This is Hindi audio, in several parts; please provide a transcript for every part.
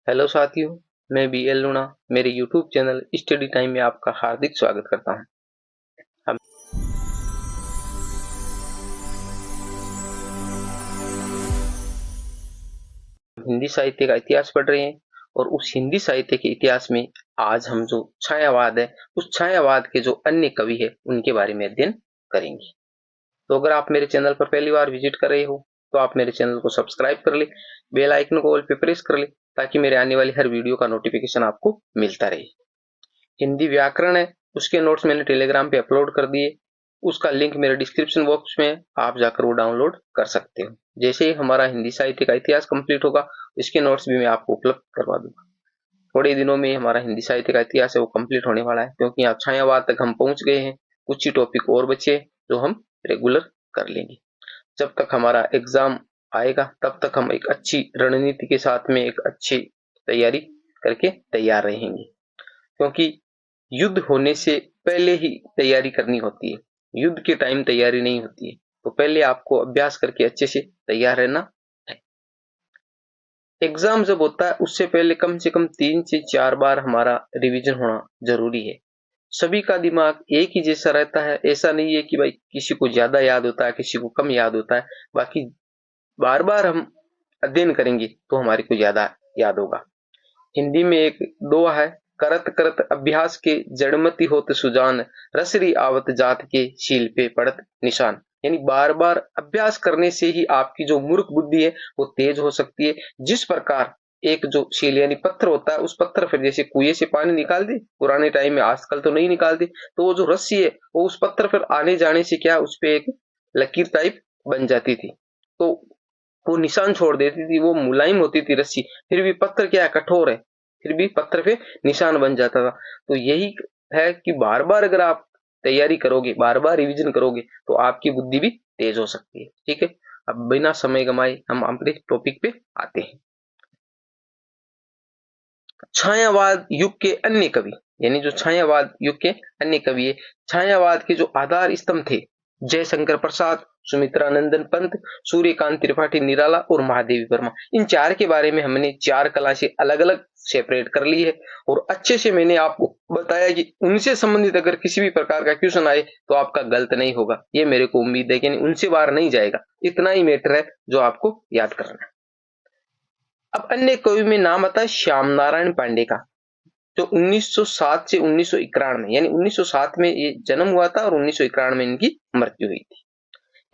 हेलो साथियों, मैं BL लूणा मेरे YouTube चैनल स्टडी टाइम में आपका हार्दिक स्वागत करता हूं। हम हिंदी साहित्य का इतिहास पढ़ रहे हैं और उस हिंदी साहित्य के इतिहास में आज हम जो छायावाद है, उस छायावाद के जो अन्य कवि है उनके बारे में अध्ययन करेंगे। तो अगर आप मेरे चैनल पर पहली बार विजिट कर रहे हो तो आप मेरे चैनल को सब्सक्राइब कर ले, बेल आइकन को ऑल पे प्रेस कर ले ताकि मेरे आने वाली हर वीडियो का नोटिफिकेशन आपको मिलता रहे। हिंदी व्याकरण है, उसके नोट्स मैंने टेलीग्राम पे अपलोड कर दिए, उसका लिंक मेरे डिस्क्रिप्शन बॉक्स में है, आप जाकर वो डाउनलोड कर सकते हो। जैसे ही हमारा हिंदी साहित्य का इतिहास कंप्लीट होगा, इसके नोट्स भी मैं आपको उपलब्ध करवा दूंगा। थोड़े दिनों में हमारा हिंदी साहित्य का इतिहास है वो कंप्लीट होने वाला है, क्योंकि यहाँ छायावाद तक हम पहुंच गए हैं। कुछ ही टॉपिक और बचे जो हम रेगुलर कर लेंगे। जब तक हमारा एग्जाम आएगा तब तक हम एक अच्छी रणनीति के साथ में एक अच्छी तैयारी करके तैयार रहेंगे, क्योंकि युद्ध होने से पहले ही तैयारी करनी होती है, युद्ध के टाइम तैयारी नहीं होती है। तो पहले आपको अभ्यास करके अच्छे से तैयार रहना है। एग्जाम जब होता है उससे पहले कम से कम 3 से 4 बार हमारा रिवीजन होना जरूरी है। सभी का दिमाग एक ही जैसा रहता है, ऐसा नहीं है कि भाई किसी को ज्यादा याद होता है, किसी को कम याद होता है। बाकी बार बार हम अध्ययन करेंगे तो हमारे को ज्यादा याद होगा। हिंदी में एक दोहा है, करत करत अभ्यास के जड़मति होत सुजान, रसरी आवत जात के शील पे पड़त निशान। यानी बार बार अभ्यास करने से ही आपकी जो मूर्ख बुद्धि है वो तेज हो सकती है। जिस प्रकार एक जो शील यानी पत्थर होता है, उस पत्थर फिर जैसे कुएं से पानी निकाल दे पुराने टाइम में, आजकल तो नहीं निकालते, तो वो जो रस्सी है वो उस पत्थर फिर आने जाने से क्या उस पे एक लकीर टाइप बन जाती थी, तो वो निशान छोड़ देती थी। वो मुलायम होती थी रस्सी, फिर भी पत्थर क्या है, कठोर है, फिर भी पत्थर पे निशान बन जाता था। तो यही है कि बार बार अगर आप तैयारी करोगे, बार बार रिवीजन करोगे तो आपकी बुद्धि भी तेज हो सकती है। ठीक है, अब बिना समय गमाए हम अपने टॉपिक पे आते हैं। छायावाद युग के अन्य कवि, यानी जो छायावाद युग के अन्य कवि है, छायावाद के जो आधार स्तंभ थे, जयशंकर प्रसाद, सुमित्रानंदन पंत, सूर्यकांत त्रिपाठी निराला और महादेवी वर्मा। इन चार के बारे में हमने 4 कला से अलग अलग सेपरेट कर ली है और अच्छे से मैंने आपको बताया कि उनसे संबंधित अगर किसी भी प्रकार का क्वेश्चन आए तो आपका गलत नहीं होगा, ये मेरे को उम्मीद है कि उनसे बाहर नहीं जाएगा। इतना ही मैटर है जो आपको याद करना है। अब अन्य कवि में नाम आता है श्याम नारायण पांडे का, जो 1907 से 1991 यानी 1907 में ये जन्म हुआ था और 1991 में इनकी मृत्यु हुई थी।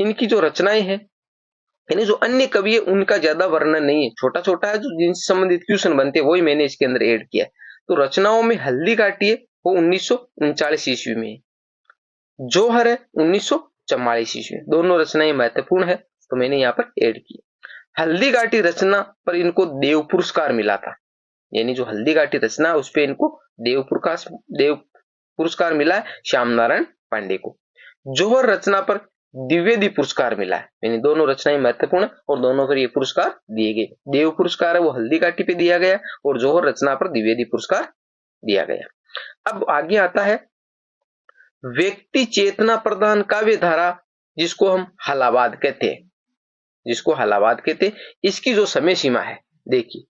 इनकी जो रचनाएं हैं, यानी जो अन्य कवि है उनका ज्यादा वर्णन नहीं है, छोटा छोटा है, जो जिनसे संबंधित क्वेश्चन बनते हैं वही मैंने इसके अंदर ऐड किया है। तो रचनाओं में हल्दी घाटी है वो 1939 ईस्वी में है, जोहर है 1944 ईस्वी। दोनों रचनाएं महत्वपूर्ण है तो मैंने यहाँ पर ऐड की। हल्दी घाटी रचना पर इनको देव पुरस्कार मिला था, यानी जो हल्दी घाटी रचना है उस पर इनको देव पुरस्कार मिला है श्याम नारायण पांडे को। जोहर रचना पर द्विवेदी पुरस्कार मिला है, यानी दोनों रचनाएं महत्वपूर्ण और दोनों पर ये पुरस्कार दिए गए। देव पुरस्कार है वो हल्दी घाटी पे दिया गया और जोहर रचना पर द्विवेदी पुरस्कार दिया गया। अब आगे आता है व्यक्ति चेतना प्रधान काव्य धारा, जिसको हम हलावाद कहते हैं, जिसको हलावाद कहते हैं। इसकी जो समय सीमा है देखिए,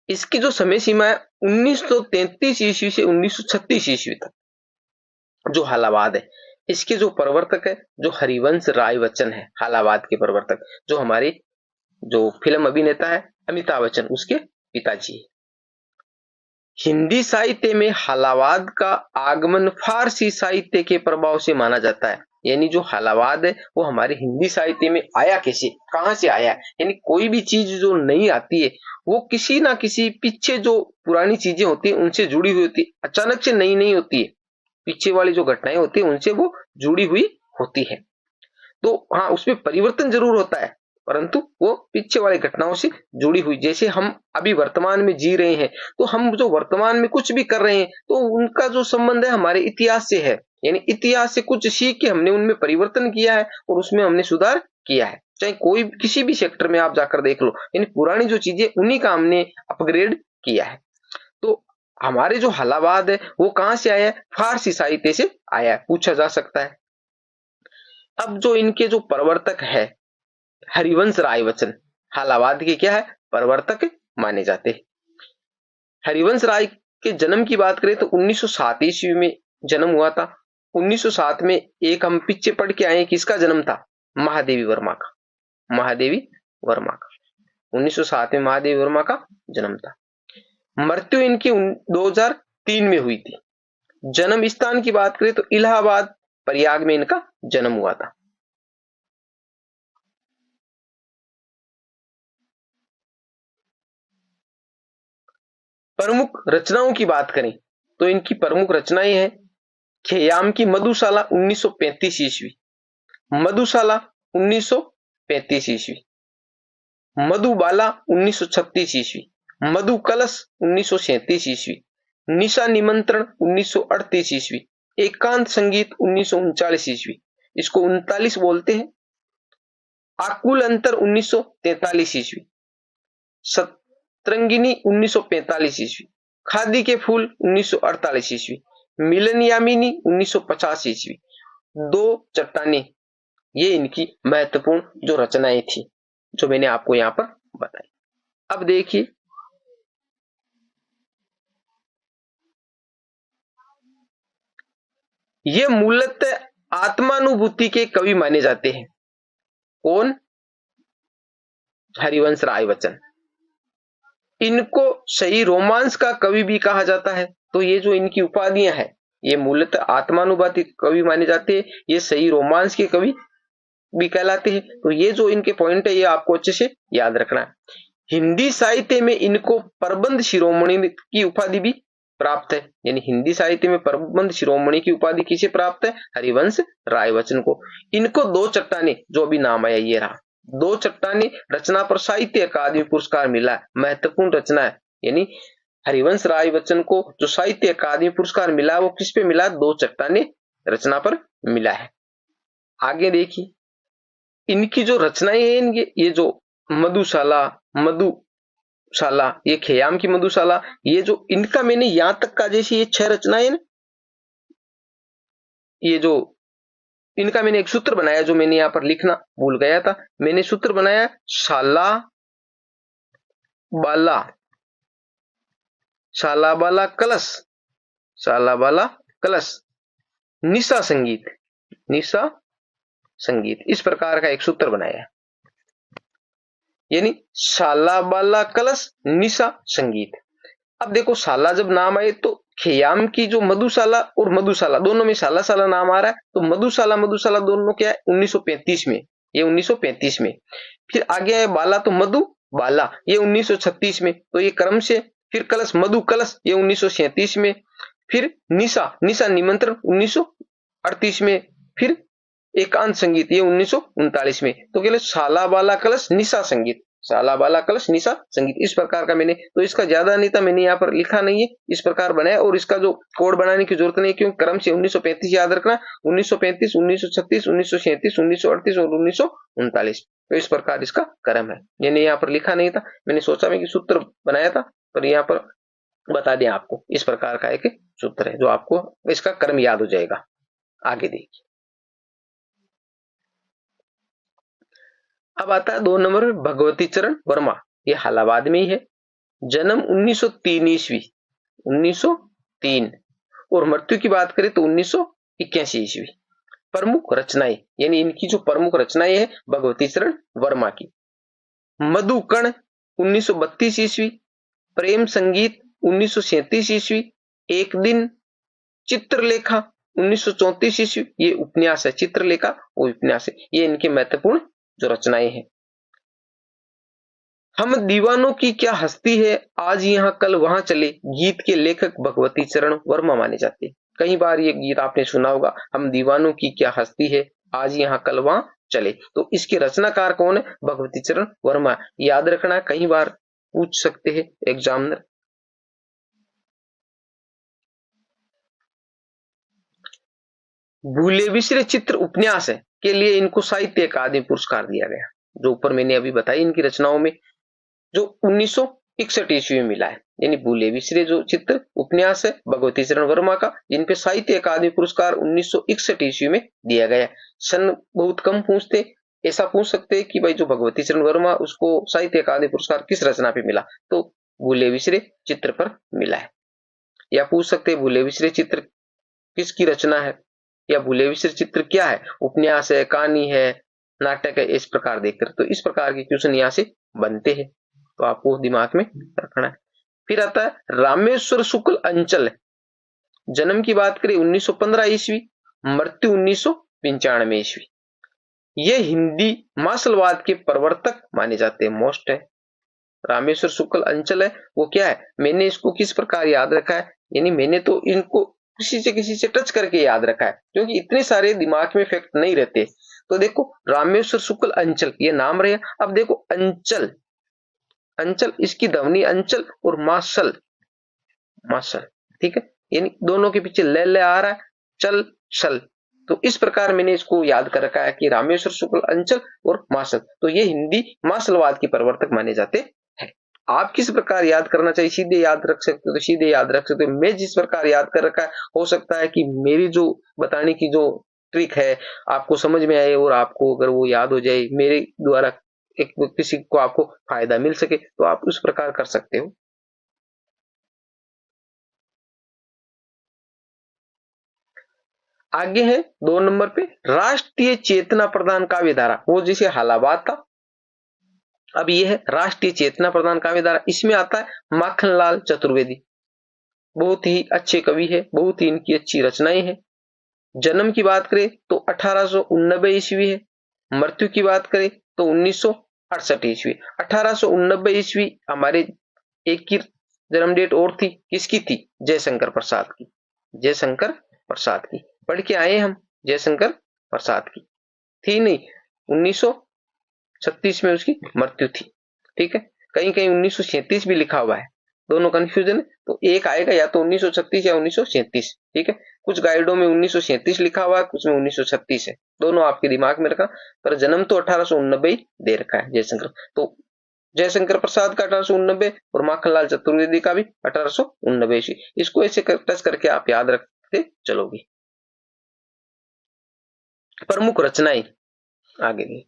इसकी जो समय सीमा है 1933 ईस्वी से 1936 ईस्वी तक जो हलावाद है। इसके जो प्रवर्तक है जो हरिवंश राय बच्चन है, हलावाद के प्रवर्तक, जो हमारे जो फिल्म अभिनेता है अमिताभ बच्चन उसके पिताजी है। हिंदी साहित्य में हलावाद का आगमन फारसी साहित्य के प्रभाव से माना जाता है। यानी जो हलावाद है वो हमारे हिंदी साहित्य में आया कैसे, कहां से आया, यानी कोई भी चीज जो नहीं आती है वो किसी ना किसी पीछे जो पुरानी चीजें होती है उनसे जुड़ी हुई होती है, अचानक से नई नहीं होती है, पीछे वाली जो घटनाएं होती है उनसे वो जुड़ी हुई होती है। तो हाँ, उसमें परिवर्तन जरूर होता है परंतु वो पीछे वाली घटनाओं से जुड़ी हुई। जैसे हम अभी वर्तमान में जी रहे हैं तो हम जो वर्तमान में कुछ भी कर रहे हैं तो उनका जो संबंध है हमारे इतिहास से है, यानी इतिहास से कुछ सीख के हमने उनमें परिवर्तन किया है और उसमें हमने सुधार किया है। चाहे कोई किसी भी सेक्टर में आप जाकर देख लो, यानी पुरानी जो चीजें उन्हीं का हमने अपग्रेड किया है। तो हमारे जो हलावाद है वो कहां से आया है, फारसी साहित्य से आया है, पूछा जा सकता है। अब जो इनके जो प्रवर्तक है हरिवंश राय बच्चन हालावाद के क्या है प्रवर्तक माने जाते हैं। हरिवंश राय के जन्म की बात करें तो 1907 ईस्वी में जन्म हुआ था। 1907 में एक हम पीछे पढ़ के आए किसका जन्म था महादेवी वर्मा का। महादेवी वर्मा का 1907 में महादेवी वर्मा का जन्म था। मृत्यु इनकी 2003 में हुई थी। जन्म स्थान की बात करें तो इलाहाबाद प्रयाग में इनका जन्म हुआ था। प्रमुख रचनाओं की बात करें तो इनकी प्रमुख रचनाएं हैं खेयाम की मधुशाला 1935 ईस्वी, मधुशाला 1935 ईस्वी, मधुबाला 1936 ईस्वी, मधु कलश 1937 ईस्वी, निशा निमंत्रण 1938 ईस्वी, एकांत संगीत 1939 ईस्वी, इसको 39 बोलते हैं, आकुल अंतर 1943 ईस्वी, सतरंगिनी 1945 ईस्वी, खादी के फूल 1948 ईस्वी, मिलन यामिनी 1950 ईस्वी। दो चट्टाने ये इनकी महत्वपूर्ण जो रचनाएं थी जो मैंने आपको यहां पर बताई। अब देखिए ये मूलतः आत्मानुभूति के कवि माने जाते हैं। कौन हरिवंश राय बच्चन। इनको सही रोमांस का कवि भी कहा जाता है। तो ये जो इनकी उपाधियां हैं ये मूलतः आत्मानुवादी कवि माने जाते हैं, ये सही रोमांस के कवि भी कहलाते हैं। तो ये जो इनके पॉइंट है ये आपको अच्छे से याद रखना है। हिंदी साहित्य में इनको प्रबंध शिरोमणि की उपाधि भी प्राप्त है, यानी हिंदी साहित्य में प्रबंध शिरोमणि की उपाधि किसे प्राप्त है हरिवंश राय बच्चन को। इनको दो चट्टाने जो अभी नाम आया ये रहा, दो चट्टाने रचना पर साहित्य अकादमी पुरस्कार मिला है, महत्वपूर्ण रचना है। यानी हरिवंश राय बच्चन को जो साहित्य अकादमी पुरस्कार मिला वो किस पे मिला दो चट्टाने रचना पर मिला है। आगे देखिए इनकी जो रचनाएं हैं ये जो मधुशाला ये खेयाम की मधुशाला ये जो इनका मैंने यहां तक का जैसी ये 6 रचनाएं ना ये जो इनका मैंने एक सूत्र बनाया जो मैंने यहां पर लिखना भूल गया था। मैंने सूत्र बनाया शाला बाला कलश निशा संगीत इस प्रकार का एक सूत्र बनाया है। यानी शाला बाला कलश निशा संगीत। अब देखो शाला जब नाम आए तो खेयाम की जो मधुशाला और मधुशाला दोनों में शाला नाम आ रहा है तो मधुशाला दोनों क्या है 1935 में, ये 1935 में। फिर आगे है बाला तो बाला ये 1936 में, तो ये क्रम से। फिर कलश मधु कलश ये 1937 में। फिर निशा निमंत्रण 1938 में। फिर एकांत संगीत ये 1939 में। तो कहले शाला बाला कलश निशा संगीत इस प्रकार का मैंने तो इसका ज्यादा नहीं था मैंने यहाँ पर लिखा नहीं है, इस प्रकार बनाया। और इसका जो कोड बनाने की जरूरत नहीं क्योंकि क्रम से 1935 याद रखना 1935 1936 1937 1938 और 1939 तो इस प्रकार इसका क्रम है। मैंने यहाँ पर लिखा नहीं था, मैंने सोचा मैं कि सूत्र बनाया था पर यहाँ पर बता दें आपको इस प्रकार का एक सूत्र है जो आपको इसका क्रम याद हो जाएगा। आगे देखिए अब आता है 2 नंबर में भगवती चरण वर्मा, ये हालाबाद में ही है। जन्म 1903 ईस्वी 1903 और मृत्यु की बात करें तो 1981 ईस्वी। प्रमुख रचनाएं यानी इनकी जो प्रमुख रचनाएं है भगवती चरण वर्मा की मधुकण 1932 ईस्वी, प्रेम संगीत 1937 ईस्वी, एक दिन, चित्रलेखा 1934 ईस्वी, ये उपन्यास है। चित्रलेखा वो उपन्यास है। ये इनके महत्वपूर्ण जो रचनाएं हैं। हम दीवानों की क्या हस्ती है आज यहां कल वहां चले, गीत के लेखक भगवती चरण वर्मा माने जाते हैं। कई बार ये गीत आपने सुना होगा, हम दीवानों की क्या हस्ती है आज यहां कल वहां चले। तो इसके रचनाकार कौन है भगवती चरण वर्मा। याद रखना कई बार पूछ सकते हैं एग्जामिनर। भूले बिसरे चित्र उपन्यास है के लिए इनको साहित्य अकादमी पुरस्कार दिया गया जो ऊपर मैंने अभी बताई इनकी रचनाओं में जो 1961 ईस्वी में मिला है। यानी भूले बिसरे जो चित्र उपन्यास है भगवती चरण वर्मा का, जिन पे साहित्य अकादमी पुरस्कार 1961 ईस्वी में दिया गया। सन बहुत कम पूछते, ऐसा पूछ सकते हैं कि भाई जो भगवती चरण वर्मा उसको साहित्य अकादमी पुरस्कार किस रचना पे मिला, तो भूले बिसरे चित्र पर मिला है। या पूछ सकते हैं भूले बिसरे चित्र किसकी रचना है, या भूले बिसरे चित्र क्या है, उपन्यास है, कहानी है, नाटक है, इस प्रकार देखकर। तो इस प्रकार के क्वेश्चन यहाँ से बनते हैं, तो आपको दिमाग में रखना है। फिर आता है रामेश्वर शुक्ल अंचल। जन्म की बात करें 1915 ईस्वी, मृत्यु 1995 ईस्वी। ये हिंदी मार्शलवाद के प्रवर्तक माने जाते हैं, मोस्ट है। रामेश्वर शुक्ल अंचल है वो क्या है, मैंने इसको किस प्रकार याद रखा है, यानी मैंने तो इनको किसी से टच करके याद रखा है, क्योंकि इतने सारे दिमाग में फैक्ट नहीं रहते। तो देखो रामेश्वर शुक्ल अंचल ये नाम रहे। अब देखो अंचल, अंचल इसकी ध्वनि अंचल और मार्शल, मार्शल, ठीक है, यानी दोनों के पीछे ले ले आ रहा है, चल सल। तो इस प्रकार मैंने इसको याद कर रखा है कि रामेश्वर शुक्ल अंचल और मार्शल, तो ये हिंदी मार्शलवाद के प्रवर्तक माने जाते हैं। आप किस प्रकार याद करना चाहिए, सीधे याद रख सकते हो तो सीधे याद रख सकते हो। मैं जिस प्रकार याद कर रखा है, हो सकता है कि मेरी जो बताने की जो ट्रिक है आपको समझ में आए, और आपको अगर वो याद हो जाए मेरे द्वारा एक किसी को आपको फायदा मिल सके, तो आप उस प्रकार कर सकते हो। आगे है 2 नंबर पे राष्ट्रीय चेतना प्रदान काव्य धारा, वो जैसे हालाबाद था, अब ये है राष्ट्रीय चेतना प्रदान काव्य धारा। इसमें आता है माखनलाल चतुर्वेदी, बहुत ही अच्छे कवि है, बहुत ही इनकी अच्छी रचनाएं हैं। जन्म की बात करें तो 1889 ईस्वी है, मृत्यु की बात करें तो 1968 ईस्वी। 1889 ईस्वी हमारे एक की जन्म डेट और थी, किसकी थी, जयशंकर प्रसाद की, जयशंकर प्रसाद की। पढ़ के आए हम जयशंकर प्रसाद की, थी नहीं, 1936 में उसकी मृत्यु थी, ठीक है। कहीं कहीं 1937 भी लिखा हुआ है, दोनों कंफ्यूजन है, तो एक आएगा या तो 1936 या 1937, ठीक है। कुछ गाइडों में 1937 लिखा हुआ है, कुछ में 1936 है, दोनों आपके दिमाग में रखा। पर जन्म तो 1889 दे रखा है जयशंकर, तो जयशंकर प्रसाद का 1889 और माखनलाल चतुर्वेदी का भी 1889। इसको ऐसे टच करके आप याद रखते चलोगे। प्रमुख रचनाएं आगे भी,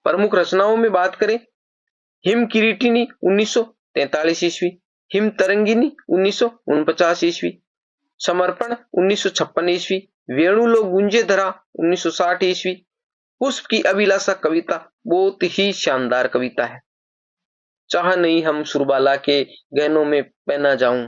प्रमुख रचनाओं में बात करें, हिम किरीटिनी 1943 ईस्वी, हिम तरंगिनी 1949 ईस्वी, समर्पण 1956 ईस्वी, वेणुलो गुंजे धरा 1960 ईस्वी, पुष्प की अभिलाषा कविता बहुत ही शानदार कविता है। चाह नहीं हम सुरबाला के गहनों में पहना जाऊं,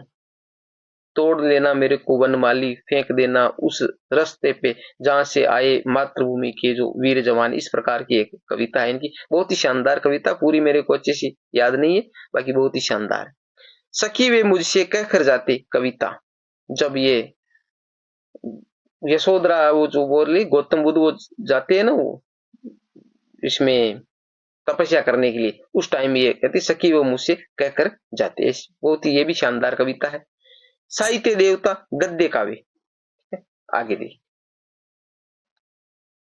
तोड़ लेना मेरे को वनमाली, फेंक देना उस रास्ते पे जहां से आए मातृभूमि के जो वीर जवान। इस प्रकार की एक कविता है इनकी, बहुत ही शानदार कविता, पूरी मेरे को अच्छे से याद नहीं है, बाकी बहुत ही शानदार है। सखी वे मुझसे कह कर जाते कविता, जब ये यशोधरा वो जो बोल रही गौतम बुद्ध वो जाते हैं ना वो इसमें तपस्या करने के लिए, उस टाइम ये कहती सखी वो मुझसे कहकर जाते, बहुत ही ये भी शानदार कविता है। साहित्य देवता गद्य काव्य, आगे दे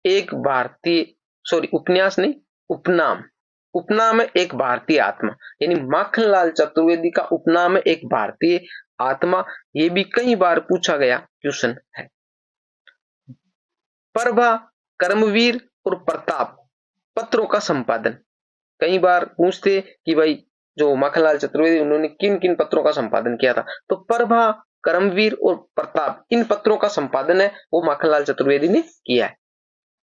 एक भारतीय, सॉरी उपन्यास नहीं, उपनाम, उपनाम है एक भारतीय आत्मा, यानी माखनलाल चतुर्वेदी का उपनाम है एक भारतीय आत्मा। ये भी कई बार पूछा गया क्वेश्चन है। प्रभा, कर्मवीर और प्रताप पत्रों का संपादन, कई बार पूछते कि भाई जो माखनलाल चतुर्वेदी उन्होंने किन किन पत्रों का संपादन किया था, तो प्रभा, कर्मवीर और प्रताप इन पत्रों का संपादन है वो माखनलाल चतुर्वेदी ने किया है।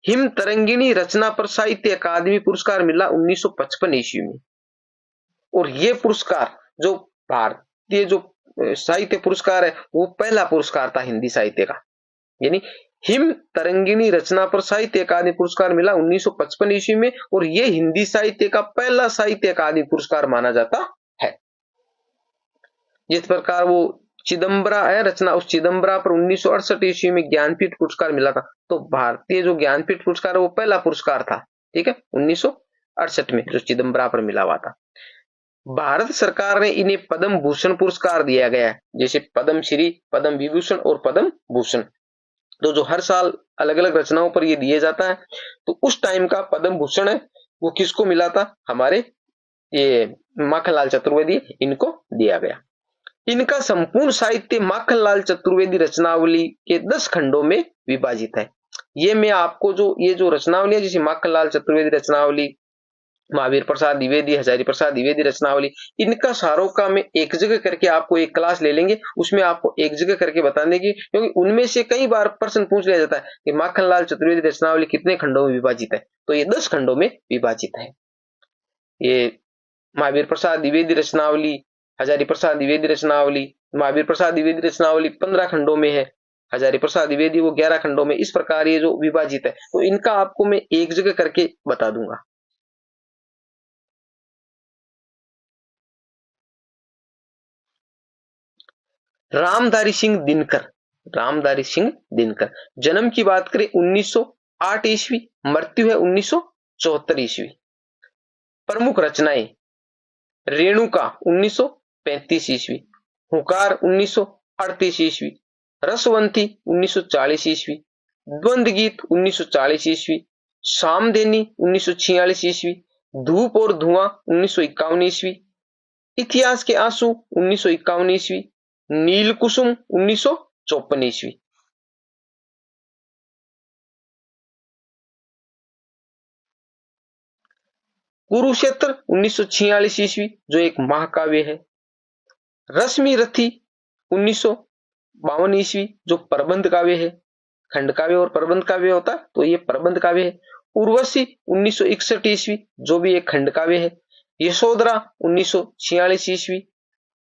हिम तरंगिणी रचना पर साहित्य अकादमी पुरस्कार मिला 1955 ईस्वी में, और ये पुरस्कार जो भारतीय जो साहित्य पुरस्कार है वो पहला पुरस्कार था हिंदी साहित्य का, यानी हिम तरंगिणी रचना पर साहित्य अकादमी पुरस्कार मिला 1955 ईस्वी में, और यह हिंदी साहित्य का पहला साहित्य अकादमी पुरस्कार माना जाता है। जिस प्रकार वो चिदम्बरा है रचना, उस चिदम्बरा पर 1968 ईस्वी में ज्ञानपीठ पुरस्कार मिला था, तो भारतीय जो ज्ञानपीठ पुरस्कार है वो पहला पुरस्कार था, ठीक है, 1968 में जो चिदम्बरा पर मिला हुआ था। भारत सरकार ने इन्हें पद्म भूषण पुरस्कार दिया गया है, जैसे पद्म श्री, पद्म विभूषण और पद्म भूषण, तो जो हर साल अलग अलग रचनाओं पर ये दिए जाता है। तो उस टाइम का पद्म भूषण है वो किसको मिला था? हमारे ये माखनलाल चतुर्वेदी, इनको दिया गया। इनका संपूर्ण साहित्य माखनलाल चतुर्वेदी रचनावली के 10 खंडों में विभाजित है। ये मैं आपको ये जो रचनावली है, जैसे माखनलाल चतुर्वेदी रचनावली, महावीर प्रसाद द्विवेदी, हजारी प्रसाद द्विवेदी रचनावली, इनका सारों का मैं एक जगह करके आपको एक क्लास ले लेंगे, उसमें आपको एक जगह करके बता देंगे, क्योंकि उनमें से कई बार प्रश्न पूछ लिया जाता है कि माखनलाल चतुर्वेदी रचनावली कितने खंडों में विभाजित है, तो ये 10 खंडों में विभाजित है। ये महावीर प्रसाद द्विवेदी रचनावली, हजारी प्रसाद द्विवेदी रचनावली, महावीर प्रसाद द्विवेदी रचनावली 15 खंडों में है, हजारी प्रसाद द्विवेदी वो 11 खंडों में, इस प्रकार ये जो विभाजित है, तो इनका आपको मैं एक जगह करके बता दूंगा। रामधारी सिंह दिनकर, रामधारी सिंह दिनकर, जन्म की बात करें 1908 ईस्वी, मृत्यु है 1974 ईस्वी। प्रमुख रचनाएं, रेणुका 1935 ईस्वी, हुकार 1938 ईस्वी, रसवंती 1940 ईस्वी, द्वंद्व गीत 1940 ईस्वी, सामधेनी 1946 ईस्वी, धूप और धुआं 1951 ईस्वी, इतिहास के आंसू 1951 ईस्वी, नील कुसुम 1954 ईस्वी। कुरुक्षेत्र 1946 ईस्वी, जो एक महाकाव्य है। रश्मि रथी 1952 ईस्वी, जो प्रबंध काव्य है। खंड काव्य और प्रबंध काव्य होता, तो ये प्रबंध काव्य है। उर्वशी 1961 ईस्वी, जो भी एक खंड काव्य है। यशोधरा 1946 ईस्वी,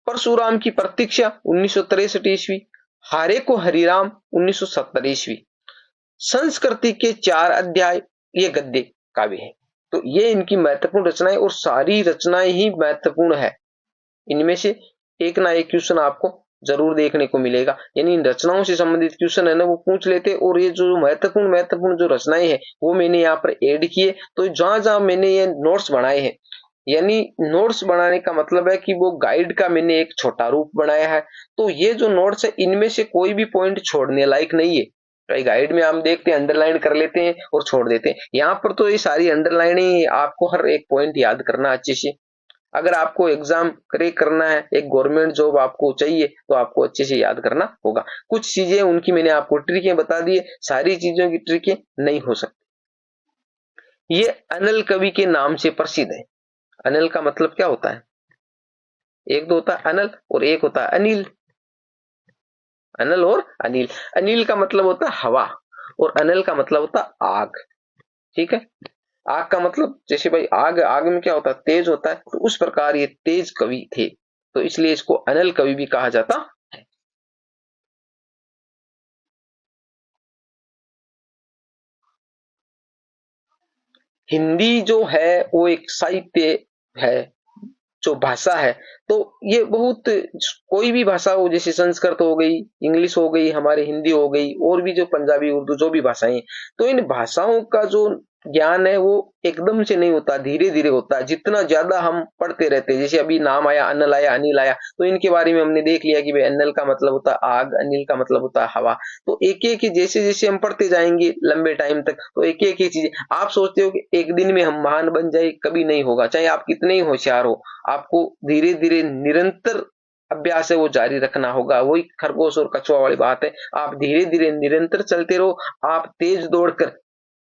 परशुराम की प्रतीक्षा 1963 ईस्वी, हारे को हरिराम 1970 ईस्वी। संस्कृति के 4 अध्याय, ये गद्य काव्य है। तो ये इनकी महत्वपूर्ण रचनाएं, और सारी रचनाएं ही महत्वपूर्ण है। इनमें से एक ना एक क्वेश्चन आपको जरूर देखने को मिलेगा, यानी इन रचनाओं से संबंधित क्वेश्चन है ना, वो पूछ लेते। और ये जो महत्वपूर्ण जो रचनाएं हैं, वो मैंने यहाँ पर ऐड किए। तो जहां जहां मैंने ये नोट्स बनाए हैं, यानी नोट्स बनाने का मतलब है कि वो गाइड का मैंने एक छोटा रूप बनाया है। तो ये जो नोट्स है, इनमें से कोई भी पॉइंट छोड़ने लायक नहीं है। कई गाइड में हम देखते हैं अंडरलाइन कर लेते हैं और छोड़ देते हैं, यहाँ पर तो ये सारी अंडरलाइन ही, आपको हर एक पॉइंट याद करना अच्छे से। अगर आपको एग्जाम क्रैक करना है, एक गवर्नमेंट जॉब आपको चाहिए, तो आपको अच्छे से याद करना होगा। कुछ चीजें उनकी मैंने आपको ट्रिकें बता दी है, सारी चीजों की ट्रिकें नहीं हो सकती। ये अनल कवि के नाम से प्रसिद्ध है। अनल का मतलब क्या होता है? एक तो होता है अनल और एक होता है अनिल। अनल और अनिल, अनिल का मतलब होता है हवा और अनल का मतलब होता है आग। ठीक है, आग का मतलब जैसे भाई आग, आग में क्या होता है? तेज होता है। तो उस प्रकार ये तेज कवि थे, तो इसलिए इसको अनल कवि भी कहा जाता है। हिंदी जो है वो एक साहित्य है, जो भाषा है। तो ये बहुत, कोई भी भाषा हो, जैसे संस्कृत हो गई, इंग्लिश हो गई, हमारी हिंदी हो गई, और भी जो पंजाबी उर्दू जो भी भाषाएं, तो इन भाषाओं का जो ज्ञान है वो एकदम से नहीं होता, धीरे धीरे होता है। जितना ज्यादा हम पढ़ते रहते हैं, जैसे अभी नाम आया, अनल आया, अनिल आया, तो इनके बारे में हमने देख लिया कि भाई अनल का मतलब होता है आग, अनिल का मतलब होता है हवा। तो एक एक जैसे जैसे हम पढ़ते जाएंगे लंबे टाइम तक, तो एक एक चीज, आप सोचते हो कि एक दिन में हम महान बन जाए, कभी नहीं होगा। चाहे आप कितने ही होशियार हो, आपको धीरे धीरे निरंतर अभ्यास है वो जारी रखना होगा। वही खरगोश और कछुआ वाली बात है, आप धीरे धीरे निरंतर चलते रहो। आप तेज दौड़कर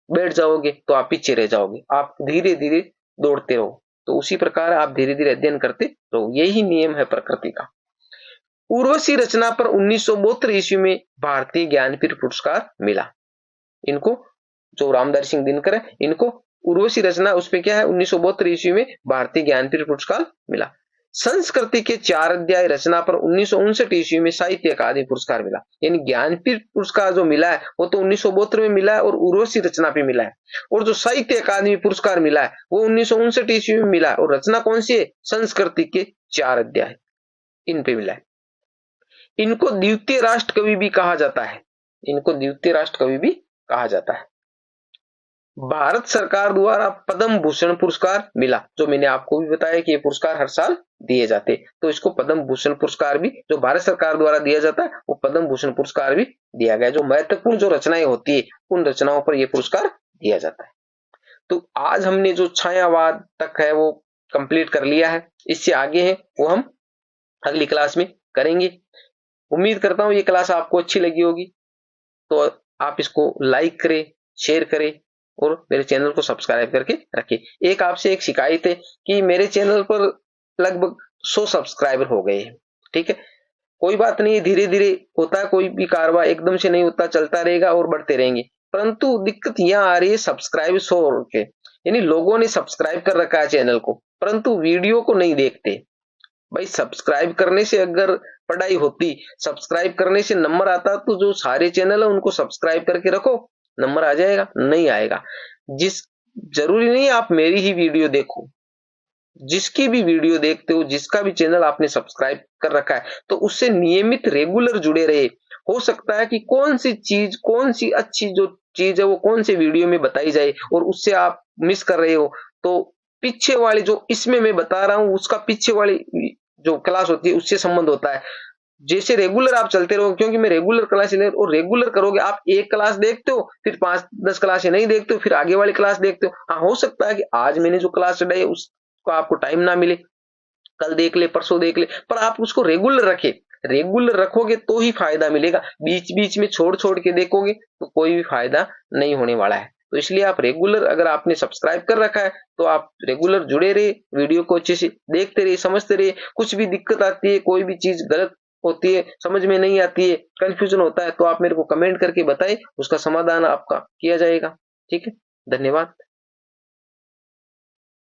बैठ जाओगे तो आप पीछे रह जाओगे, आप धीरे धीरे दौड़ते रहो। तो उसी प्रकार आप धीरे धीरे अध्ययन करते रहो, यही नियम है प्रकृति का। उर्वशी रचना पर 1972 ईस्वी में भारतीय ज्ञानपीठ पुरस्कार मिला इनको। जो रामधारी सिंह दिनकर है, इनको उर्वशी रचना, उसमें क्या है, 1972 ईस्वी में भारतीय ज्ञानपीठ पुरस्कार मिला। संस्कृति के 4 अध्याय रचना पर 1959 ईस्वी में साहित्य अकादमी पुरस्कार मिला। यानी ज्ञानपीठ पुरस्कार जो मिला है वो तो 1972 में मिला है और उर्वशी रचना पे मिला है। और जो साहित्य अकादमी पुरस्कार मिला है वो 1959 ईस्वी में मिला है। और रचना कौन सी है? संस्कृति के 4 अध्याय, इन पे मिला है। इनको द्वितीय राष्ट्र कवि भी कहा जाता है, इनको द्वितीय राष्ट्र कवि भी कहा जाता है। भारत सरकार द्वारा पद्म भूषण पुरस्कार मिला, जो मैंने आपको भी बताया कि ये पुरस्कार हर साल दिए जाते, तो इसको पद्म भूषण पुरस्कार भी, जो भारत सरकार द्वारा दिया जाता है, वो पद्म भूषण पुरस्कार भी दिया गया। जो महत्वपूर्ण जो रचनाएं होती है, उन रचनाओं पर यह पुरस्कार दिया जाता है। तो आज हमने जो छायावाद तक है वो कंप्लीट कर लिया है, इससे आगे है वो हम अगली क्लास में करेंगे। उम्मीद करता हूँ ये क्लास आपको अच्छी लगी होगी, तो आप इसको लाइक करें, शेयर करें और मेरे चैनल को सब्सक्राइब करके रखें। एक आपसे एक शिकायत है कि मेरे चैनल पर लगभग 100 सब्सक्राइबर हो गए हैं, ठीक है। कोई बात नहीं, धीरे धीरे होता है, कोई भी कारवा एकदम से नहीं होता, चलता रहेगा और बढ़ते रहेंगे। परंतु दिक्कत यहाँ आ रही है सब्सक्राइब 100 के, यानी लोगों ने सब्सक्राइब कर रखा है चैनल को, परंतु वीडियो को नहीं देखते। भाई सब्सक्राइब करने से अगर पढ़ाई होती, सब्सक्राइब करने से नंबर आता, तो जो सारे चैनल है उनको सब्सक्राइब करके रखो, नंबर आ जाएगा। नहीं आएगा। जिस जरूरी नहीं आप मेरी ही वीडियो देखो, जिसकी भी वीडियो देखते हो, जिसका भी चैनल आपने सब्सक्राइब कर रखा है, तो उससे नियमित रेगुलर जुड़े रहे। हो सकता है कि कौन सी चीज, कौन सी अच्छी जो चीज है वो कौन से वीडियो में बताई जाए और उससे आप मिस कर रहे हो, तो पीछे वाली जो इसमें मैं बता रहा हूं उसका पीछे वाली जो क्लास होती है उससे संबंध होता है। जैसे रेगुलर आप चलते रहो, क्योंकि मैं रेगुलर क्लास ले, और रेगुलर करोगे, आप एक क्लास देखते हो फिर 5-10 क्लासें नहीं देखते हो, फिर आगे वाली क्लास देखते हो। हाँ, हो सकता है कि आज मैंने जो क्लास चढ़ाई उसको आपको टाइम ना मिले, कल देख ले, परसों देख ले, पर आप उसको रेगुलर रखे। रेगुलर रखोगे तो ही फायदा मिलेगा। बीच बीच में छोड़ छोड़ के देखोगे तो कोई भी फायदा नहीं होने वाला है। तो इसलिए आप रेगुलर, अगर आपने सब्सक्राइब कर रखा है तो आप रेगुलर जुड़े रहे, वीडियो को अच्छे से देखते रहे, समझते रहे। कुछ भी दिक्कत आती है, कोई भी चीज गलत होती है, समझ में नहीं आती है, कंफ्यूजन होता है, तो आप मेरे को कमेंट करके बताएं, उसका समाधान आपका किया जाएगा। ठीक है, धन्यवाद।